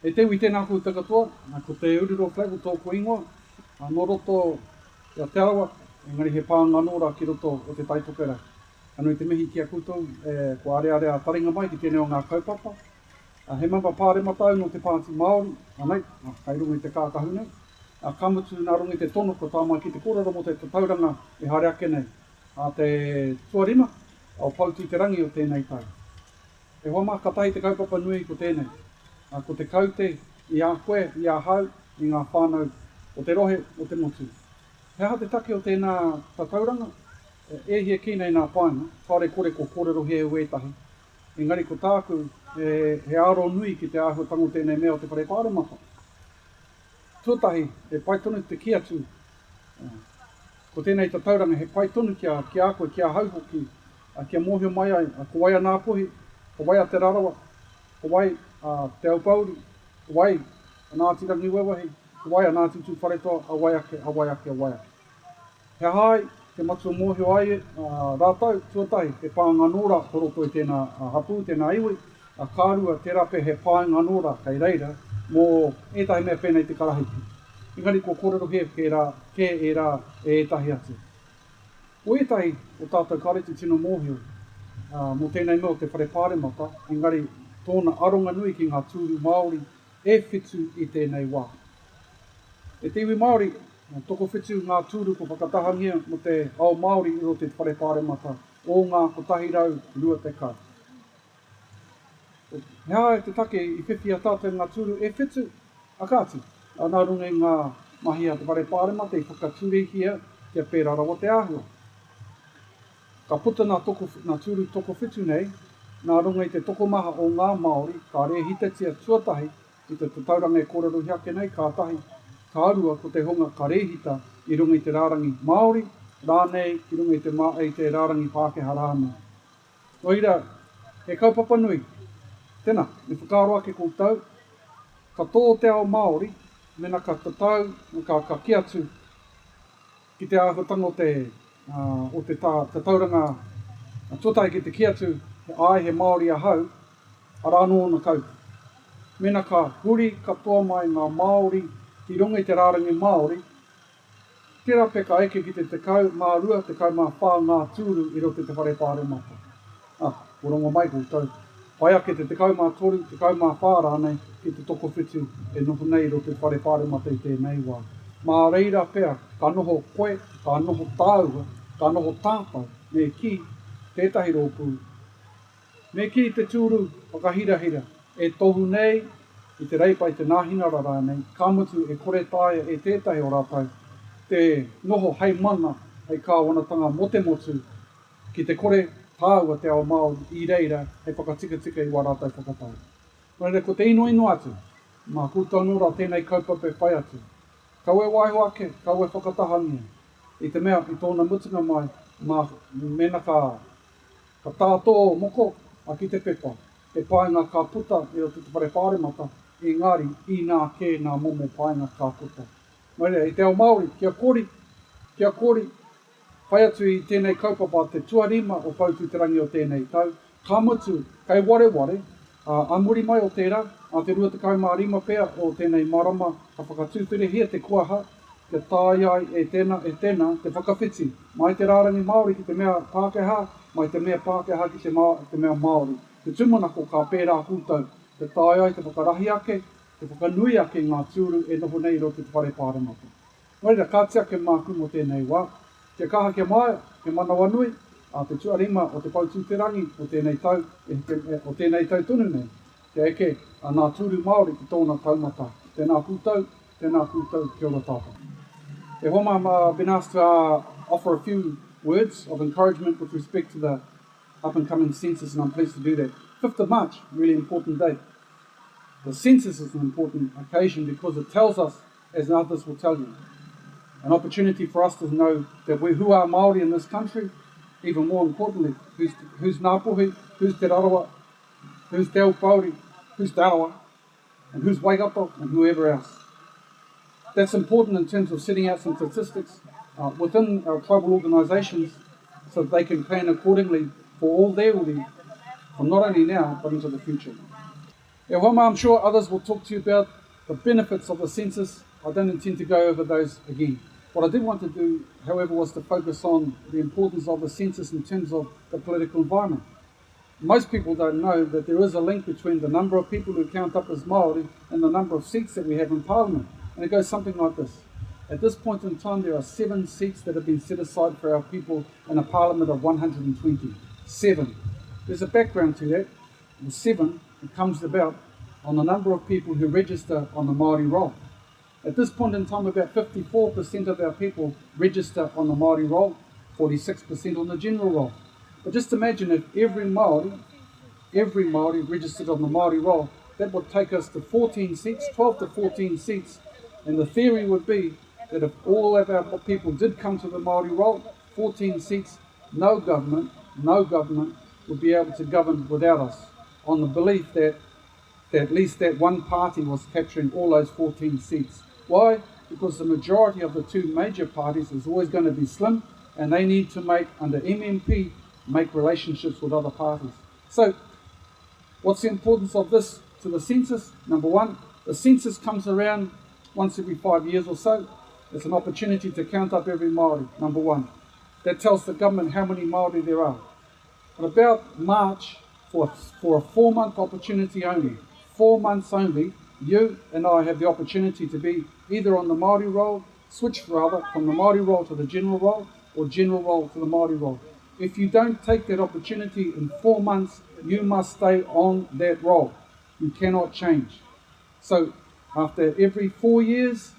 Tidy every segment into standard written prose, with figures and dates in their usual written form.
E te ui tēnā kou takatua, ko te Ururoa Flavell tōku ingoa, no roto i a te Arawa, engari he pānganora ki roto o te Taitokerau. Anō i te mihi ki a koutou, ko are taringa mai ki tēnei o ngā kaupapa. He mamba pārema tau no te pāti Maori, anei, kai runga i te kākahu nei. Ka mutu nā runga i te tono ko tāmai ki te kōrero mo te tauranga e hare ake nei. Te tuarima, au pauti te rangi o tēnei tau. E hoa mā katahi te kaupapa nui ko tēnei. Ko te kaute i a koe, i a hau, i ngā whānau o te rohe o te motu. Hea te take o tēnā tauranga, e hia ki nei nā pāinga, whare kore ko kōrero he uetahi. Engari ko tāku, he aro nui ki te āhuatango tēnei mea o te whare pāremata. Tuatahi, he paitonu te ki atu. Ko tēnei tauranga, he paitonu ki a koe, ki a hau hoki, kia mōhio mai ai, ko wai a Nāpohi, ko wai a te Arawa, ko wai te Aupauri, ko wai a Ngāti Rangi Wewahi, ko wai a Ngāti Tū Wharetoa, a wai ake, a wai ake, a wai ake. He hai, te matu mōhio ai, rātau, tuatahi, he pānga nora, horoto i tēnā hapu, tēnā iwi, kārua te rape he pānga nora, kei reira, mō etahi mea pēnei te karahiki. Engari ko kōrero he ke e rā e etahi atu. O etahi, o tātou kareti tino mōhio, mō tēnei mea o te whare pāremata, engari tōna aronga nui ki ngā tūru Māori e whitu i tēnei wā. E te iwi Māori, toko whitu ngā tūru ko whakatahangia mo te ao Māori i ro te whare pāremata o ngā kotahi rau rua te kau. Hea e te take i whiwhi a tātou ngā tūru e whitu, akāti, nā runga i ngā mahi a te whare pāremata i whakaturehia kia pēra rawa te āhua. Ka puta nā tūru toko whitu nei, nā runga i te toko maha o ngā Māori, ka rehitatia tuatahi i te tauranga e kōrero hiake nei, kātahi, ka arua ko te honga ka rehita i runga i te rārangi Māori, rānei i runga i te rārangi Pākehā rānei. No ira, he kaupapa nui, tēnā, me whakaro ake koutou, ka tō te ao Māori, mena ka tatau, ka ki atu ki te āhuatanga o te tauranga tuatahi ki te ki atu, ai he Māori a hau, a rāno na kau. Mena ka huri katoa mai ngā Māori, ki runga i te rārangi Māori, te rape ka eke ki te tekau mā rua, tekau mā whā ngā tūru i rote te whare pāremata. Orongo mai koutou. Pai ake te tekau mā toru, tekau mā whā rānei, ki te toko whitu e noho nei rote te whare pāremata i tēnei wā. Mā reira pēr, ka noho koe, ka noho tāua, ka noho tāpau, me ki tētahi rōpū. Me ki te tūru whakahirahira, e tohu nei, i te reipa i te nāhinara rānei, ka mutu e kore tāia e tētahi o rātau, te noho hei mana, hei kāwanatanga mo te motu, ki te kore tāua te ao Māori i reira, hei whakatika i wā rātau whakatau. Reira, ko te ino atu, mā kūtau nora tēnei kaupapa whai atu. Kau e waiho ake, kau e whakatahangia, i te mea, i tōna mutunga mai, mena ka tātō moko, a ki te pepa, e painga ka puta i o te whare pāremata, i ngāri i nā kē nā momo painga ka puta. Maria, i te ao Māori, kia kori, whai atu i tēnei kaupapa te tuarima o pautu te rangi o tēnei tau, ka mutu, kei ware, amuri mai o tērā, a te rua te kaumārima pēr o tēnei marama, ka whakatūturehia te kuaha, te tāiai e tēnā, te whakawhiti, mai te rārangi Māori ki te mea Pākehā, mai te mea Pākehā ki te mea Māori. Te tumanako ka pērā kūtau, te tāiai, te whakarahi ake, te whakanui ake ngā tūru e noho nei ro te whare pāremata. Maira, kātia ke māku mo tēnei wā, te kaha ke māia, ke manawa nui, a te tuarima o te pautū te rangi o tēnei tau, o tēnei tau tunu nei, te eke a ngā tūru Māori ki tōna taumata. Tēnā kūtau, kia ora tātou. E homa, been asked to offer a few words of encouragement with respect to the up-and-coming census, and I'm pleased to do that. 5th of March, really important date. The census is an important occasion because it tells us, as others will tell you, an opportunity for us to know that who are Māori in this country, even more importantly, who's Nāpohi, who's Te Arawa, who's Te Aupauri, who's Te Arawa, and who's Waigato, and whoever else. That's important in terms of setting out some statistics within our tribal organisations so that they can plan accordingly for all their iwi, from not only now, but into the future. I'm sure others will talk to you about the benefits of the census. I don't intend to go over those again. What I did want to do, however, was to focus on the importance of the census in terms of the political environment. Most people don't know that there is a link between the number of people who count up as Maori and the number of seats that we have in Parliament. And it goes something like this. At this point in time, there are 7 seats that have been set aside for our people in a Parliament of 120. 7. There's a background to that. The 7, it comes about on the number of people who register on the Maori roll. At this point in time, about 54% of our people register on the Maori roll, 46% on the general roll. But just imagine if every Maori registered on the Maori roll, that would take us to 14 seats, 12 to 14 seats. And the theory would be that if all of our people did come to the Maori roll, 14 seats, no government would be able to govern without us, on the belief that at least that one party was capturing all those 14 seats. Why? Because the majority of the 2 major parties is always going to be slim, and they need to make, under MMP, make relationships with other parties. So, what's the importance of this to the census? Number 1, the census comes around once every 5 years or so. It's an opportunity to count up every Maori, number 1. That tells the government how many Maori there are. But about March, for a 4-month opportunity only, 4 months only, you and I have the opportunity to be either on the Maori roll, switch rather from the Maori roll to the general roll, or general roll to the Maori roll. If you don't take that opportunity in 4 months, you must stay on that roll. You cannot change. So after every 4 years,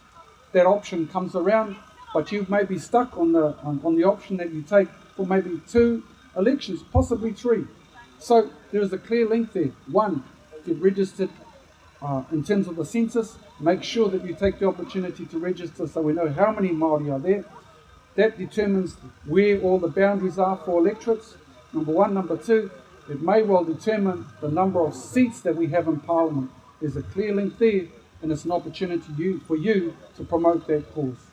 that option comes around, but you may be stuck on the option that you take for maybe 2 elections, possibly 3. So there is a clear link there. 1, get registered in terms of the census. Make sure that you take the opportunity to register so we know how many Maori are there. That determines where all the boundaries are for electorates, number 1. Number 2, it may well determine the number of seats that we have in Parliament. There's a clear link there, and it's an opportunity for you to promote that cause.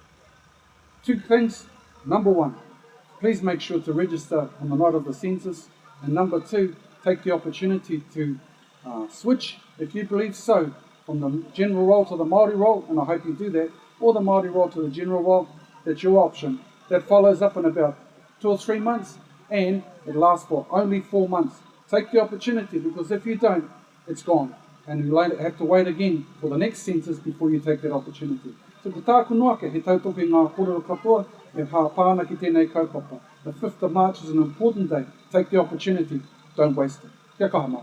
2 things. Number 1, please make sure to register on the night of the census. And number 2, take the opportunity to switch, if you believe so, from the general roll to the Maori roll, and I hope you do that, or the Maori roll to the general roll. That's your option. That follows up in about 2 or 3 months, and it lasts for only 4 months. Take the opportunity, because if you don't, it's gone. And you'll have to wait again for the next census before you take that opportunity. So ko tāku noa ke he tautoke ngā kōrero katoa, e pāna ki tēnei kaupapa. The 5th of March is an important day. Take the opportunity. Don't waste it. Kia kaha mai.